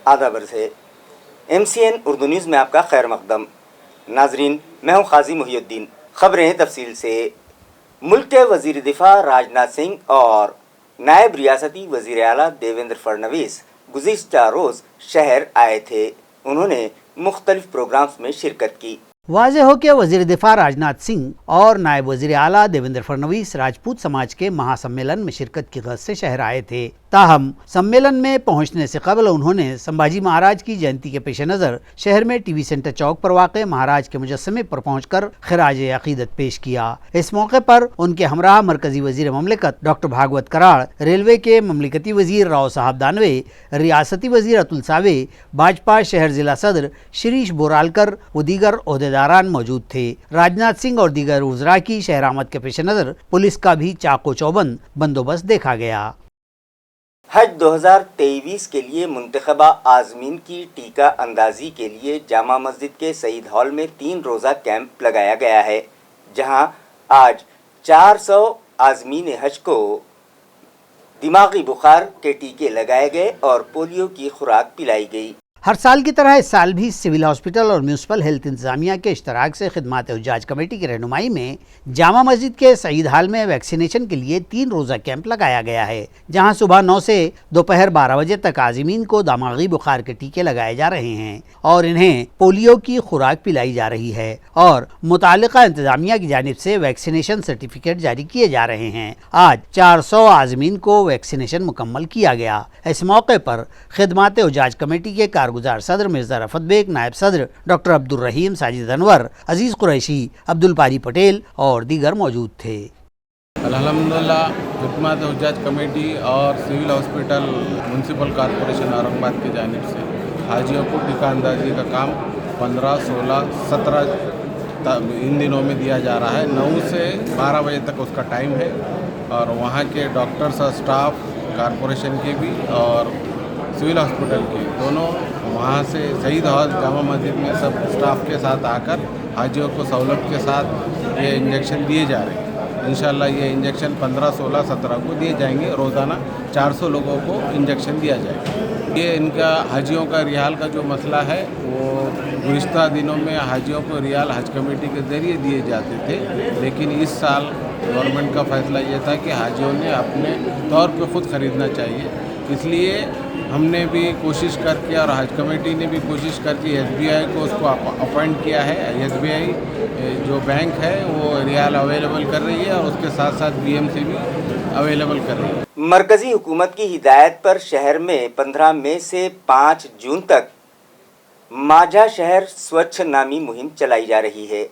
آداب عرض ہے MCN اردو نیوز میں آپ کا خیر مقدم. ناظرین، میں ہوں قاضی محی الدین. خبریں تفصیل سے. ملک کے وزیر دفاع راجناتھ سنگھ اور نائب ریاستی وزیر اعلیٰ دیویندر فڈنویس گزشتہ روز شہر آئے تھے. انہوں نے مختلف پروگرامز میں شرکت کی. واضح ہو کہ وزیر دفاع راجناتھ سنگھ اور نائب وزیر اعلیٰ دیویندر فڈنویس راجپوت سماج کے مہا سمیلن میں شرکت کی غرض سے شہر آئے تھے. تاہم سمیلن میں پہنچنے سے قبل انہوں نے سمبھاجی مہاراج کی جینتی کے پیش نظر شہر میں ٹی وی سینٹر چوک پر واقع مہاراج کے مجسمے پر پہنچ کر خراج عقیدت پیش کیا. اس موقع پر ان کے ہمراہ مرکزی وزیر مملکت ڈاکٹر بھاگوت کراڑ، ریلوے کے مملکتی وزیر راؤ صاحب دانوے، ریاستی وزیر اتل ساوے، بھاجپا شہر ضلع صدر شریش بورالکر و دیگر عہدیداران موجود تھے. راجناتھ سنگھ اور دیگر وزراء کی شہر آمد کے پیش نظر پولیس کا بھی چاق و چوبند بندوبست دیکھا گیا. حج 2023 کے لیے منتخبہ عازمین کی ٹیکہ اندازی کے لیے جامع مسجد کے سعید ہال میں 3 روزہ کیمپ لگایا گیا ہے، جہاں آج 400 عازمین حج کو دماغی بخار کے ٹیکے لگائے گئے اور پولیو کی خوراک پلائی گئی. ہر سال کی طرح اس سال بھی سول ہاسپٹل اور میونسپل ہیلتھ انتظامیہ کے اشتراک سے خدمات حجاج کمیٹی کی رہنمائی میں جامع مسجد کے سعید ہال میں ویکسینیشن کے لیے 3 روزہ کیمپ لگایا گیا ہے، جہاں صبح 9 سے دوپہر 12 بجے تک عازمین کو دماغی بخار کے ٹیکے لگائے جا رہے ہیں اور انہیں پولیو کی خوراک پلائی جا رہی ہے اور متعلقہ انتظامیہ کی جانب سے ویکسینیشن سرٹیفکیٹ جاری کیے جا رہے ہیں. آج 400 عازمین کو ویکسینیشن مکمل کیا گیا. اس موقع پر خدمات حجاج کمیٹی کے کارگزار صدر مرزا رفت بیگ، نائب صدر ڈاکٹر عبد الرحیم ساجد انور، عزیز قریشی، عبد الباری پٹیل اور دیگر موجود تھے. الحمدللہ خدمات حجاج کمیٹی اور civil hospital municipal corporation Aurang آباد کی جانب سے حاجیوں کو ٹیکہ اندازی کا کام 15، 16، 17 ان دنوں میں دیا جا رہا ہے. 9 سے 12 بجے تک اس کا ٹائم ہے اور وہاں کے ڈاکٹرس اور اسٹاف کارپوریشن کے بھی اور سول ہاسپٹل کے دونوں وہاں سے سعید ہال جامع مسجد میں سب اسٹاف کے ساتھ آ کر حاجیوں کو سہولت کے ساتھ یہ انجیکشن دیے جا رہے ہیں. انشاءاللہ یہ انجیکشن 15، 16، 17 کو دیے جائیں گے. روزانہ 400 لوگوں کو انجیکشن دیا جائے گا. یہ ان کا حاجیوں کا ریال کا جو مسئلہ ہے وہ گزشتہ دنوں میں حاجیوں کو ریال حج کمیٹی کے ذریعے دیے جاتے تھے، لیکن اس سال گورنمنٹ کا فیصلہ یہ تھا کہ حاجیوں نے اپنے طور پہ خود خریدنا چاہیے. اس لیے ہم نے بھی کوشش کر کے اور حج کمیٹی نے بھی کوشش کر کے SBI کو اس کو اپوائنٹ کیا ہے. SBI جو بینک ہے وہ ریال اویلیبل کر رہی ہے اور اس کے ساتھ ساتھ BMC بھی اویلیبل کر رہی ہے. مرکزی حکومت کی ہدایت پر شہر میں 15 مئی سے 5 جون تک ماجھا شہر سوچھ نامی مہم چلائی جا رہی ہے،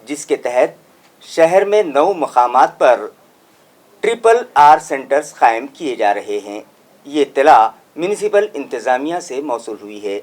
جس کے تحت شہر میں 9 مقامات پر RRR سینٹرز قائم کیے جا رہے ہیں. یہ اطلاع میونسپل انتظامیہ سے موصول ہوئی ہے.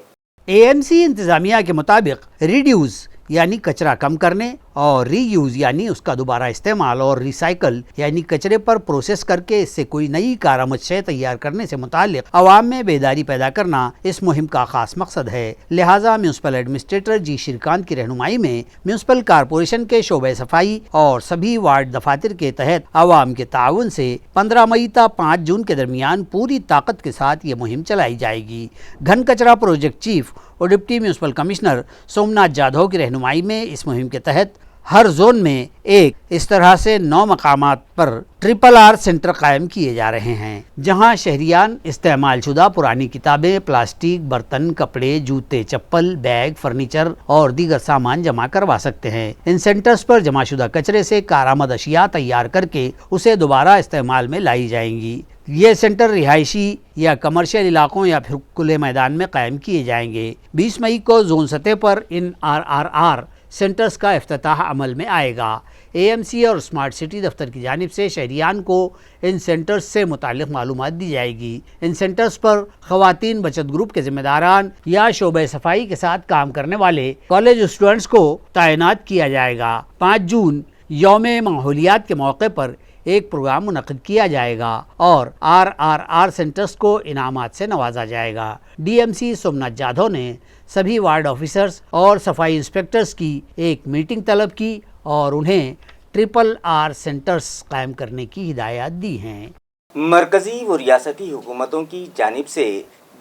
AMC انتظامیہ کے مطابق ریڈیوز یعنی کچرا کم کرنے اور ری یوز یعنی اس کا دوبارہ استعمال اور ریسائیکل یعنی کچرے پر پروسیس کر کے اس سے کوئی نئی کارآمد شے تیار کرنے سے متعلق عوام میں بیداری پیدا کرنا اس مہم کا خاص مقصد ہے. لہٰذا میونسپل ایڈمنسٹریٹر جی شریکانت کی رہنمائی میں میونسپل کارپوریشن کے شعبہ صفائی اور سبھی وارڈ دفاتر کے تحت عوام کے تعاون سے 15 مئی تا 5 جون کے درمیان پوری طاقت کے ساتھ یہ مہم چلائی جائے گی. گھن کچرا پروجیکٹ چیف اور deputy municipal commissioner Somnath Jadhav کی رہنمائی میں اس مہم کے تحت ہر زون میں ایک اس طرح سے 9 مقامات پر RRR سینٹر قائم کیے جا رہے ہیں، جہاں شہریان استعمال شدہ پرانی کتابیں، پلاسٹک، برتن، کپڑے، جوتے، چپل، بیگ، فرنیچر اور دیگر سامان جمع کروا سکتے ہیں. ان سینٹرز پر جمع شدہ کچرے سے کارآمد اشیاء تیار کر کے اسے دوبارہ استعمال میں لائی جائیں گی. یہ سینٹر رہائشی یا کمرشل علاقوں یا پھر کھلے میدان میں قائم کیے جائیں گے. 20 مئی کو زون سطح پر ان RRR سینٹرز کا افتتاح عمل میں آئے گا. AMC اور اسمارٹ سٹی دفتر کی جانب سے شہریان کو ان سینٹرز سے متعلق معلومات دی جائے گی. ان سینٹرز پر خواتین بچت گروپ کے ذمہ داران یا شعبہ صفائی کے ساتھ کام کرنے والے کالج اسٹوڈنٹس کو تعینات کیا جائے گا. 5 جون یوم ماحولیات کے موقع پر ایک پروگرام منعقد کیا جائے گا اور RRR سینٹرز کو انعامات سے نوازا جائے گا. DMC سومناتھ جادھو نے سبھی وارڈ آفیسرز اور صفائی انسپیکٹرز کی ایک میٹنگ طلب کی اور انہیں RRR سینٹرز قائم کرنے کی ہدایات دی ہیں. مرکزی و ریاستی حکومتوں کی جانب سے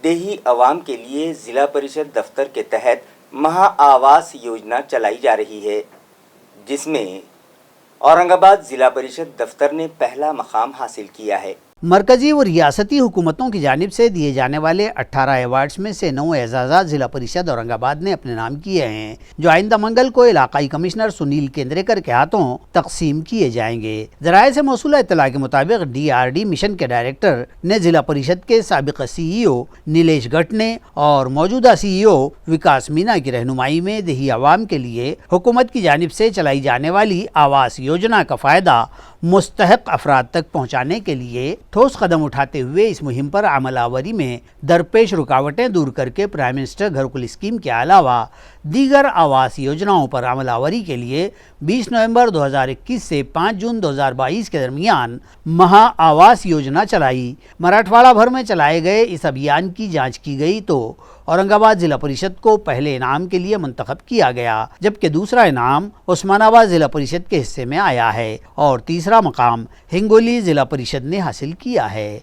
دیہی عوام کے لیے ضلع پریشد دفتر کے تحت مہا آواس یوجنا چلائی جا رہی ہے، جس میں اورنگ آباد ضلع پریشد دفتر نے پہلا مقام حاصل کیا ہے۔ مرکزی و ریاستی حکومتوں کی جانب سے دیے جانے والے 18 ایوارڈز میں سے 9 اعزازات ضلع پریشد اورنگ آباد نے اپنے نام کیے ہیں، جو آئندہ منگل کو علاقائی کمشنر سنیل کیندریکر کے ہاتھوں تقسیم کیے جائیں گے۔ ذرائع سے موصولہ اطلاع کے مطابق DRD مشن کے ڈائریکٹر نے ضلع پریشد کے سابق CEO نیلیش گھٹنے اور موجودہ CEO وکاس مینا کی رہنمائی میں دیہی عوام کے لیے حکومت کی جانب سے چلائی جانے والی آواس یوجنا کا فائدہ مستحق افراد تک پہنچانے کے لیے ٹھوس قدم اٹھاتے ہوئے اس مہم پر عمل آوری میں درپیش رکاوٹیں دور کر کے پرائم منسٹر گھر کل اسکیم کے علاوہ دیگر آواس یوجناؤں پر عمل آوری کے لیے 20 نومبر 2021 سے 5 جون 2022 کے درمیان مہا آواس یوجنا چلائی۔ مراٹھواڑہ بھر میں چلائے گئے اس ابھیان کی جانچ کی گئی تو اورنگ آباد ضلع پریشد کو پہلے انعام کے لیے منتخب کیا گیا، جبکہ دوسرا انعام عثمان آباد ضلع پریشد کے حصے میں آیا ہے اور تیسرا مقام ہنگولی ضلع پریشد نے حاصل کیا ہے۔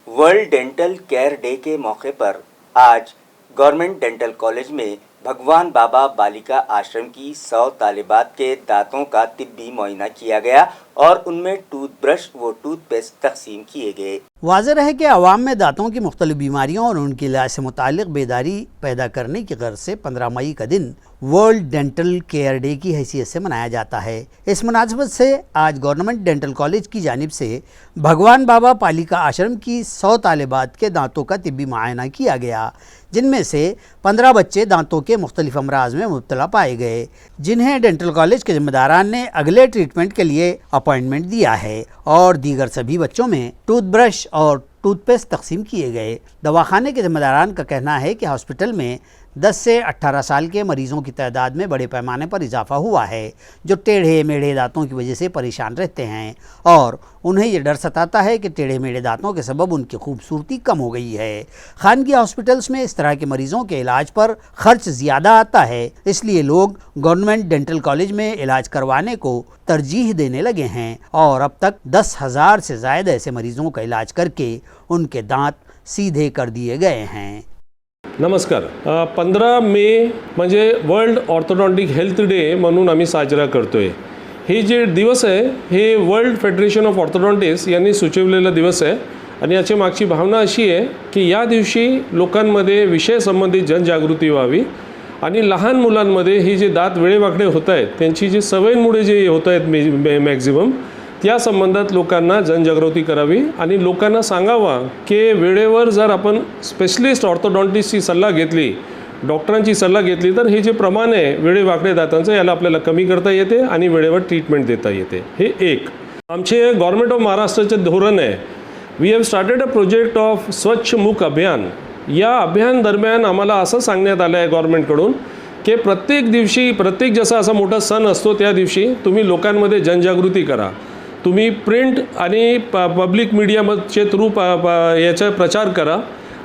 ورلڈ ڈینٹل کیئر ڈے کے موقع پر آج گورنمنٹ ڈینٹل کالج میں بھگوان بابا بالیکا آشرم کی 100 طالبات کے دانتوں کا طبی معائنہ کیا گیا اور ان میں ٹوتھ برش و ٹوتھ پیسٹ تقسیم کیے گئے۔ واضح رہے کہ عوام میں دانتوں کی مختلف بیماریوں اور ان کے علاج سے متعلق بیداری پیدا کرنے کی غرض سے 15 مئی کا دن ورلڈ ڈینٹل کیئر ڈے کی حیثیت سے منایا جاتا ہے۔ اس مناسبت سے آج گورنمنٹ ڈینٹل کالج کی جانب سے بھگوان بابا بالیکا آشرم کی 100 طالبات کے دانتوں کا طبی معائنہ کیا گیا، جن میں سے 15 بچے دانتوں کے مختلف امراض میں مبتلا پائے گئے، جنہیں ڈینٹل کالج کے ذمہ داران نے اگلے ٹریٹمنٹ کے لیے اپائنٹمنٹ دیا ہے، اور دیگر سبھی بچوں میں ٹوتھ برش اور ٹوتھ پیسٹ تقسیم کیے گئے۔ دواخانے کے ذمہ داران کا کہنا ہے کہ ہاسپٹل میں 10 سے 18 سال کے مریضوں کی تعداد میں بڑے پیمانے پر اضافہ ہوا ہے، جو ٹیڑھے میڑھے دانتوں کی وجہ سے پریشان رہتے ہیں، اور انہیں یہ ڈر ستاتا ہے کہ ٹیڑھے میڑھے دانتوں کے سبب ان کی خوبصورتی کم ہو گئی ہے۔ خانگی ہاسپٹلز میں اس طرح کے مریضوں کے علاج پر خرچ زیادہ آتا ہے، اس لیے لوگ گورنمنٹ ڈینٹل کالج میں علاج کروانے کو ترجیح دینے لگے ہیں، اور اب تک 10,000 سے زائد ایسے مریضوں کا علاج کر کے ان کے دانت سیدھے کر دیے گئے ہیں۔ नमस्कार। 15 मे म्हणजे वर्ल्ड ऑर्थोडॉन्टिक हेल्थ डे म्हणून आम्ही साजरा करतोय। हे जे दिवस आहे हे वर्ल्ड फेडरेशन ऑफ ऑर्थोडॉन्टिस्ट यांनी सुचवलेला दिवस आहे आणि याची मागची भावना अशी आहे की या दिवशी लोकांमध्ये विषय संबंधित जनजागृती व्हावी आणि लहान मुलांमध्ये हे जे दात वेडेवाकडे होत आहेत त्यांची जी सवयींमुळे जे होत आहेत मॅक्झिमम त्या संबंधात लोकांना जनजागृती करावी आणि लोकांना सांगावा की वेळेवर जर आपण स्पेशलिस्ट ऑर्थोडॉन्टिस्टची सल्ला घेतली, डॉक्टरांची सल्ला घेतली, तर हे जे प्रमाण आहे वेडेवाकडे दातांचं याला आपल्याला कमी करता येते आणि वेळेवर ट्रीटमेंट देता येते। हे एक आमचे गव्हर्नमेंट ऑफ महाराष्ट्राचे धोरण आहे। We have started a project of Swachh Mukh अभियान। या अभियान दरम्यान आम्हाला असं सांगण्यात आलं आहे गव्हर्नमेंटकडून की प्रत्येक दिवशी प्रत्येक जसा असा मोठा सण असतो त्या दिवशी तुम्ही लोकांमध्ये जनजागृती करा। तुम्ही प्रिंट आणि पब्लिक मीडियाचे थ्रू याचा प्रचार करा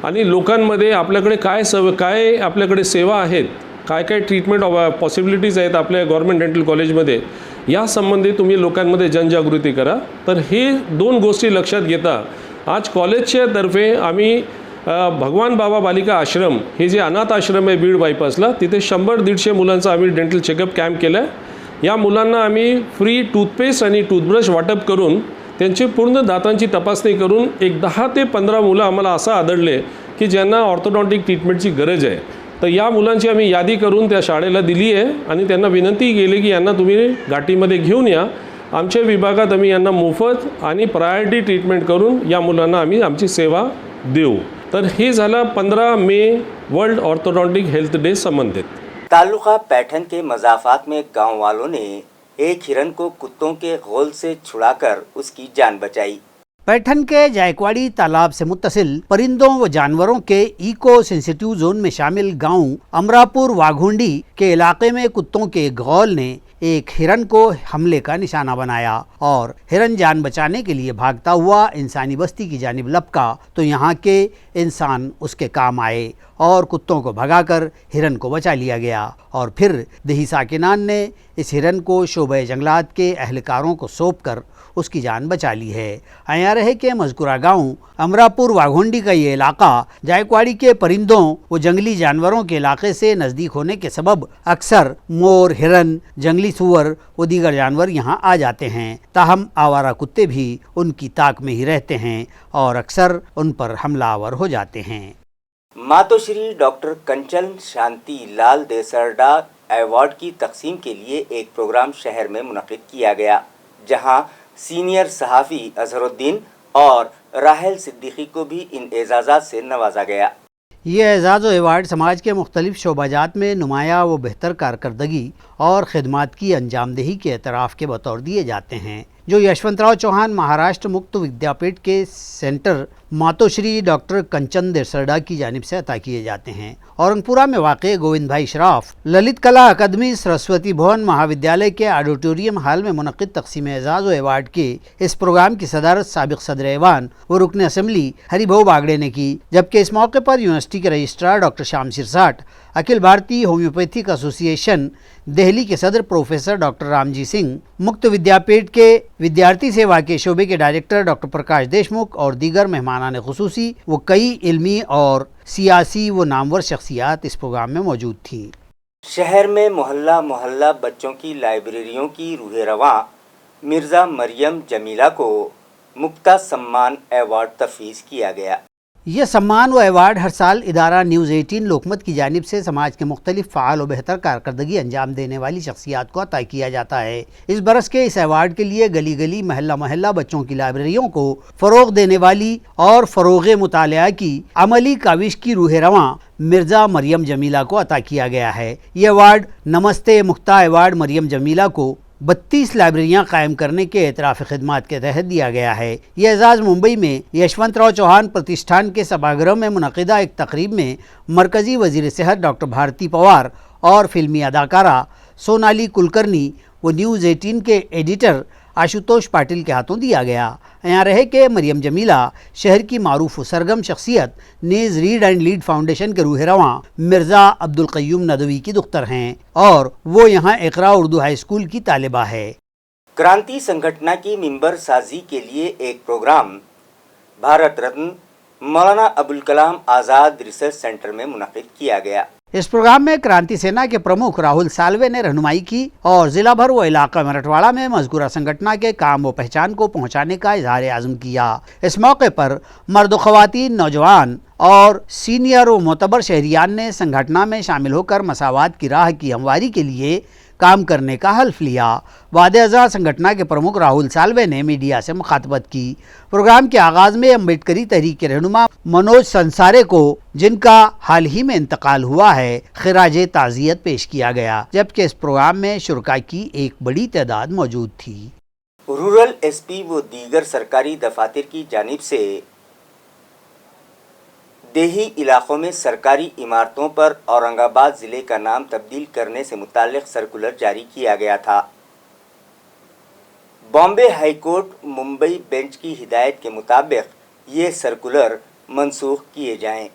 आणि लोकांमध्ये आपल्याकडे काय आपल्याकडे सेवा आहेत, काय ट्रीटमेंट पॉसिबिलिटीज आहेत आपल्या गव्हर्नमेंट डेंटल कॉलेजमध्ये, या संबंधी तुम्ही लोकांमध्ये जनजागृती करा। तर हे 2 गोष्टी लक्षात घेता आज कॉलेजच्या तर्फे आम्ही भगवान बाबा बालिका आश्रम हे जे अनाथ आश्रम आहे बीड बायपासला, तिथे 100-150 मुलांचा आम्ही डेंटल चेकअप कॅम्प केला आहे। या मुलांना आम्ही फ्री टूथपेस्ट आणि टूथब्रश वाटप करून त्यांची पूर्ण दातांची तपासणी करून एक 10 ते 15 मुलं आम्हाला असं आढळले की ज्यांना ऑर्थोडॉन्टिक ट्रीटमेंटची गरज आहे। तर या मुलांची आम्ही यादी करून त्या शाळेला दिली आहे आणि त्यांना विनंती केली की यांना तुम्ही गाठीमध्ये घेऊन या। आमच्या विभागात आम्ही यांना मोफत आणि प्रायोरिटी ट्रीटमेंट करून या मुलांना आम्ही आमची सेवा देऊ। तर हे झालं 15 मे वर्ल्ड ऑर्थोडॉन्टिक हेल्थ डे संबंधित। तालुका पैठन के मजाफात में गांव वालों ने एक हिरन को कुत्तों के घोल से छुड़ाकर उसकी जान बचाई। पैठन के जायकवाड़ी तालाब से मुत्तसिल परिंदों व जानवरों के इको सेंसिटिव जोन में शामिल गांव अमरापुर वाघुंडी के इलाके में कुत्तों के घोल ने एक हिरन को हमले का निशाना बनाया और हिरन जान बचाने के लिए भागता हुआ इंसानी बस्ती की जानिब लपका तो यहाँ के इंसान उसके काम आए और कुत्तों को भगाकर हिरन को बचा लिया गया और फिर देही साकिनान ने इस हिरन को शोबे जंगलात के अहलकारों को सौंप कर उसकी जान बचा ली है। आया रहे कि मज़कूरा गांव अमरापुर वाघोंडी का ये इलाका जायकवाड़ी के परिंदों व जंगली जानवरों के इलाके से नज़दीक होने के सबब अक्सर मोर, हिरन, जंगली सूअर व दीगर जानवर यहाँ आ जाते हैं। ताहम आवारा कुत्ते भी उनकी ताक में ही रहते हैं और अक्सर उन पर हमलावर हो जाते हैं। मातोश्री डॉक्टर कंचन शांति लाल देसरडा अवार्ड की तकसीम के लिए एक प्रोग्राम शहर में मुनक़िद किया गया, जहां सीनियर सहाफ़ी अजहरुद्दीन और राहल सिद्दीकी को भी इन एजाज़ात से नवाजा गया। ये एजाज़ व अवार्ड समाज के मुख्तलिफ शोबाजात में नुमाया व बेहतर कारकर्दगी और खिदमात की अंजामदेही के एतराफ़ के बतौर दिए जाते हैं, जो यशवंतराव चौहान महाराष्ट्र मुक्त विद्यापीठ के सेंटर मातोश्री डॉक्टर कंचन देसरडा की जानिब से अता किए जाते हैं। औरंगपुरा में वाक़े गोविंद भाई श्राफ ललित कला अकादमी सरस्वती भवन महाविद्यालय के ऑडिटोरियम हाल में मुनक़िद तक़सीम एजाज़ व अवार्ड के इस प्रोग्राम की सदारत साबिक़ सदर ऐवान व रुकन असम्बली हरिभाऊ बागड़े ने की, जबकि इस मौके पर यूनिवर्सिटी के registrar doctor Shyam Sirsat, Akhil Bharatiya homeopathic association Delhi के सदर प्रोफेसर डॉक्टर रामजी सिंह, मुक्त विद्यापीठ के विद्यार्थी सेवा के शोबे के डायरेक्टर डॉक्टर प्रकाश देशमुख और दीगर मेहमानान खुसूसी व कई इल्मी और सियासी व नामवर शख्सियात इस प्रोग्राम में मौजूद थीं। शहर में मोहल्ला मोहल्ला बच्चों की लाइब्रेरियों की रूह रवां मिर्ज़ा मरियम जमीला को मुक्ता सम्मान अवार्ड तफवीज़ किया गया। यह सम्मान व अवार्ड हर साल इदारा न्यूज़ 18 लोकमत की जानिब से समाज के मुख्तलिफ फ़ाल व बेहतर कारकर्दगी अंजाम देने वाली शख्सियात को अता किया जाता है। इस बरस के इस अवार्ड के लिए गली गली महल्ला महल्ला बच्चों की लाइब्रेरियों को फ़रोग़ देने वाली और फ़रोग़ मुतालिया की अमली काविश की रूह रवां मिर्ज़ा मरियम जमीला को अता किया गया है। ये अवार्ड नमस्ते मुक्ता अवार्ड मरियम जमीला को 32 लाइब्रेरियां कायम करने के एतराफ़ खिदमात के तहत दिया गया है। यह एजाज़ मुंबई में यशवंतराव चौहान प्रतिष्ठान के सभागृह में मुनक़िदा एक तकरीब में मरकज़ी वज़ीर सेहत डॉक्टर भारती पवार और फिल्मी अदाकारा सोनाली कुलकर्णी व न्यूज़ 18 के एडिटर आशुतोष पाटिल के हाथों दिया गया। यहाँ रहे कि मरियम जमीला शहर की मारूफ व सरगम शख्सियत नेज़ रीड एंड लीड फाउंडेशन के रूह रवां मिर्ज़ा अब्दुल क़य्यूम नदवी की दुख्तर हैं और वो यहाँ इक़रा उर्दू हाई स्कूल की तालिबा है। क्रांति संगठना की मिंबर साजी के लिए एक programme Bharat Ratna Maulana Abul Kalam Azad research centre में मुनक़िद किया गया। इस प्रोग्राम में क्रांति सेना के प्रमुख राहुल साल्वे ने रहनुमाई की और जिला भर व इलाका मराठवाड़ा में मज़कूरा संगठना के काम व पहचान को पहुंचाने का इजहार आज़म किया। इस मौके पर मर्द ख़वातीन, नौजवान और सीनियर व मोतबर शहरियान ने संगठना में शामिल होकर मसावात की राह की हमवारी के लिए काम करने का हल्फ लिया। वादे-अज़ा संगठना के प्रमुख राहुल साल्वे ने मीडिया से मुखातबत की। प्रोग्राम के आगाज़ में अम्बेडकरी तहरीक के रहनुमा मनोज संसारे को, जिनका हाल ही में इंतकाल हुआ है, खिराजे ताज़ियत पेश किया गया, जबकि इस प्रोग्राम में शुरका की एक बड़ी तादाद मौजूद थी। रूरल एसपी व दीगर सरकारी दफातर की जानिब से देही इलाकों में सरकारी इमारतों पर औरंगाबाद ज़िले का नाम तब्दील करने से मुताल्लिक़ सर्कुलर जारी किया गया था। Bombay high court Mumbai bench की हिदायत के मुताबिक ये सर्कुलर मनसूख किए जाएं।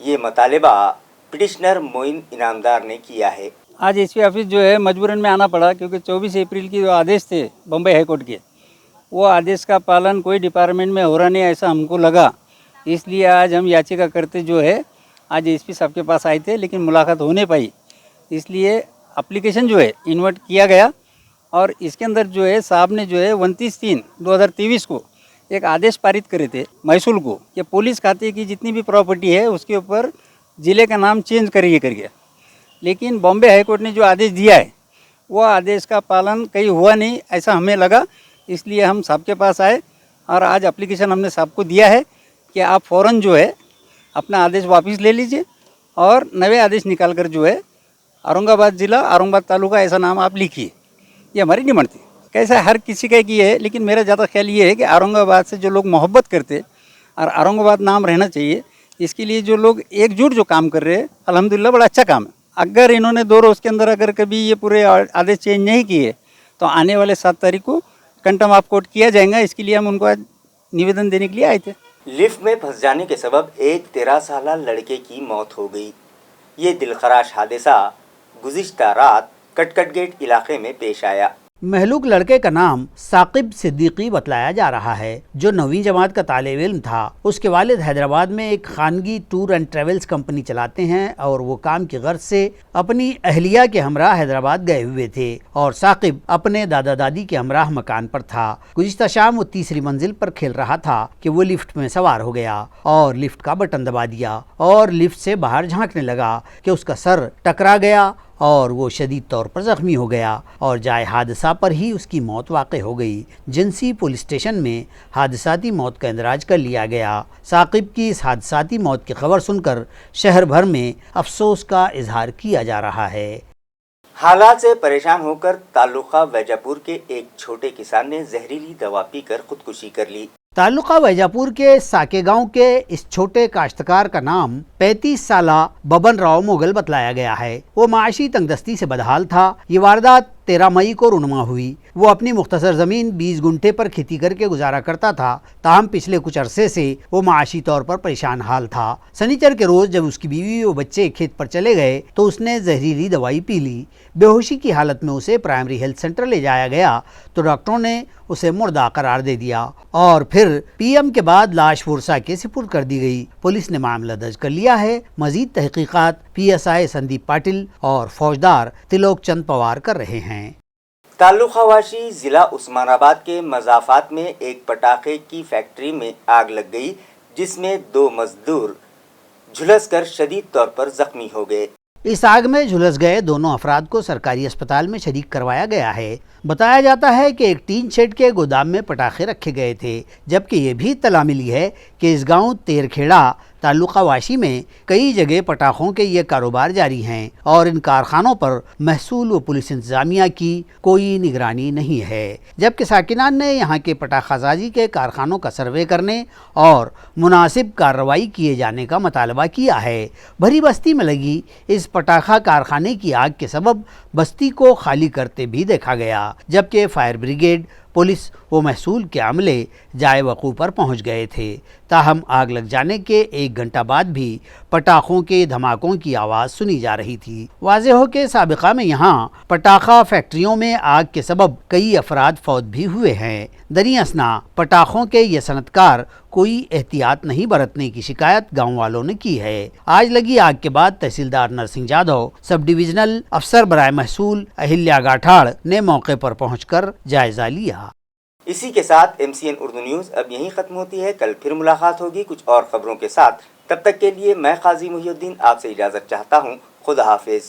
ये मुतालबा पिटिशनर मोइन इनामदार ने किया है। आज एसपी ऑफिस जो है मजबूरन में आना पड़ा, क्योंकि 24 अप्रैल की जो आदेश थे बम्बई हाई कोर्ट के, वो आदेश का पालन कोई डिपार्टमेंट में हो रहा नहीं, ऐसा हमको लगा। इसलिए आज हम याचिका करते जो है आज एसपी साहब के पास आए थे, लेकिन मुलाकात हो नहीं पाई। इसलिए एप्लीकेशन जो है इन्वर्ट किया गया और इसके अंदर जो है साहब ने जो है 29/3/2023 को एक आदेश पारित करे थे महसूल को कि पुलिस खाते की जितनी भी प्रॉपर्टी है उसके ऊपर ज़िले का नाम चेंज करिए करके। लेकिन बॉम्बे हाई कोर्ट ने जो आदेश दिया है वो आदेश का पालन कहीं हुआ नहीं, ऐसा हमें लगा। इसलिए हम साहब के पास आए और आज एप्लीकेशन हमने साहब को दिया है कि आप फ़ौरन जो है अपना आदेश वापस ले लीजिए और नए आदेश निकाल कर जो है औरंगाबाद ज़िला, औरंगाबाद तालुका ऐसा नाम आप लिखिए। ये हमारी डिमांड थी। कैसा हर किसी का की है, लेकिन मेरा ज़्यादा ख्याल ये है कि औरंगाबाद से जो लोग मोहब्बत करते और औरंगाबाद नाम रहना चाहिए, इसके लिए जो लोग एकजुट जो काम कर रहे हैं, अल्हम्दुलिल्लाह बड़ा अच्छा काम है। अगर इन्होंने 2 रोज़ के अंदर अगर कभी ये पूरे आदेश चेंज नहीं किए तो आने वाले 7 तारीख को कंटेम्प्ट ऑफ कोर्ट किया जाएगा। इसके लिए हम उनको आज निवेदन देने के लिए आए थे। लिफ्ट में फंस जाने के सबब एक 13 साला लड़के की मौत हो गई। ये दिलखराश हादसा गुज़िश्ता रात कटकट गेट इलाके में पेश आया। महलूक लड़के का नाम साकिब सिद्दीकी बतलाया जा रहा है, जो 9वीं जमात का तालिब इल्म था। उसके वालिद हैदराबाद में एक खानगी टूर एंड ट्रेवल्स कंपनी चलाते हैं और वो काम की गर्ज से अपनी अहलिया के हमरा हैदराबाद गए हुए थे और साकिब अपने दादा दादी के हमराह मकान पर था। गुज़िश्ता शाम वो तीसरी मंजिल पर खेल रहा था कि वो लिफ्ट में सवार हो गया और लिफ्ट का बटन दबा दिया और लिफ्ट से बाहर झांकने लगा कि उसका सर टकरा गया और वो शदीद तौर पर ज़ख्मी हो गया और जाए हादसा पर ही उसकी मौत वाक़ हो गई। जिनसी पुलिस स्टेशन में हादसाती मौत का इंदराज कर लिया गया। साकिब की इस हादसाती मौत की खबर सुनकर शहर भर में अफसोस का इजहार किया जा रहा है। हालात से परेशान होकर तालुका वैजापुर के एक छोटे किसान ने जहरीली दवा पीकर खुदकुशी कर ली। तालुका वैजापुर के साके गांव के इस छोटे काश्तकार का नाम 35 साला बबन राव मुगल बतलाया गया है। वो माशी तंगदस्ती से बदहाल था। ये वारदात 13 मई को रुनमा हुई। वो अपनी मुख्तसर ज़मीन 20 गुंठे पर खेती करके गुजारा करता था। ताहम पिछले कुछ अरसे से वो माशी तौर पर परेशान हाल था। शनिचर के रोज़ जब उसकी बीवी व बच्चे खेत पर चले गए तो उसने जहरीली दवाई पी ली। बेहोशी की हालत में उसे प्राइमरी हेल्थ सेंटर ले जाया गया तो डॉक्टरों ने उसे मुर्दा करार दे दिया और फिर पीएम के बाद लाश वर्सा के सुपुर्द कर दी गई। पुलिस ने मामला दर्ज कर लिया है। मजीद तहकीकात PSI संदीप पाटिल और फौजदार तिलोक चंद पवार कर रहे हैं। तालुकावासी जिला उस्मानाबाद के मजाफात में एक पटाखे की फैक्ट्री में आग लग गई, जिसमें 2 मजदूर झुलसकर शदीद तौर पर जख्मी हो गए। इस आग में झुलस गए दोनों अफराद को सरकारी अस्पताल में शरीक करवाया गया है। बताया जाता है कि एक टीन शेड के गोदाम में पटाखे रखे गए थे, जबकि ये भी इत्तला मिली है कि इस गांव तेरखेड़ा तालुका वाशी में कई जगह पटाखों के ये कारोबार जारी हैं और इन कारखानों पर महसूल व पुलिस इंतजामिया की कोई निगरानी नहीं है। जबकि साकिनान ने यहाँ के पटाखासाजी के कारखानों का सर्वे करने और मुनासिब कार्रवाई किए जाने का मुतालबा किया है। भरी बस्ती में लगी इस पटाखा कारखाने की आग के सबब बस्ती को खाली करते भी देखा गया, जबकि फायर ब्रिगेड, पुलिस व महसूल के अमले जाए वक़ू पर पहुंच गए थे। ताहम आग लग जाने के 1 घंटा बाद भी पटाखों के धमाकों की आवाज़ सुनी जा रही थी। वाज़ेह हो के साबिक़ा में यहाँ पटाखा फैक्ट्रियों में आग के सबब कई अफराद फौत भी हुए हैं। दरी असना पटाखों के ये सनतकार कोई एहतियात नहीं बरतने की शिकायत गाँव वालों ने की है। आज लगी आग के बाद तहसीलदार नरसिंह जाधव, सब डिविजनल अफसर बराए महसूल अहिल्या गाठाड़ ने मौके पर पहुंचकर जायजा लिया। इसी के साथ MCN उर्दू न्यूज़ अब यहीं ख़त्म होती है। कल फिर मुलाकात होगी कुछ और ख़बरों के साथ। तब तक के लिए मैं काजी मुहिउद्दीन आपसे इजाज़त चाहता हूँ। खुदा हाफिज़।